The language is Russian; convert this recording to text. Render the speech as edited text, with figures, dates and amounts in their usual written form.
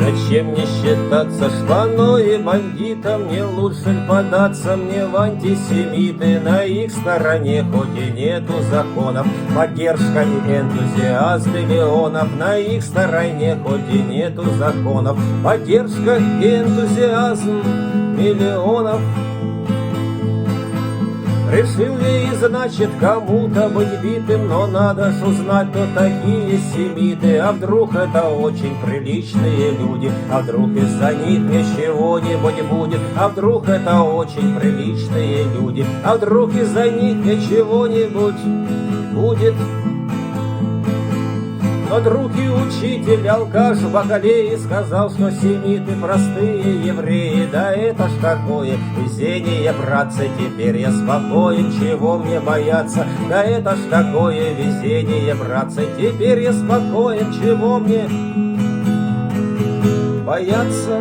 Зачем мне считаться шпаной и бандитом? Не лучше ль податься мне в антисемиты? На их стороне хоть и нету законов, поддержка и энтузиазм миллионов. На их стороне хоть и нету законов, поддержка и энтузиазм миллионов. Решил ли, значит, кому-то быть битым, но надо ж узнать, кто такие семиты. А вдруг это очень приличные люди, а вдруг из-за них мне чего-нибудь будет. А вдруг это очень приличные люди, а вдруг из-за них мне чего-нибудь будет. Но друг и учитель, алкаш в Бакалее, сказал, что семиты простые евреи. Да это ж такое везение, братцы, теперь я спокоен, чего мне бояться? Да это ж такое везение, братцы, теперь я спокоен, чего мне бояться?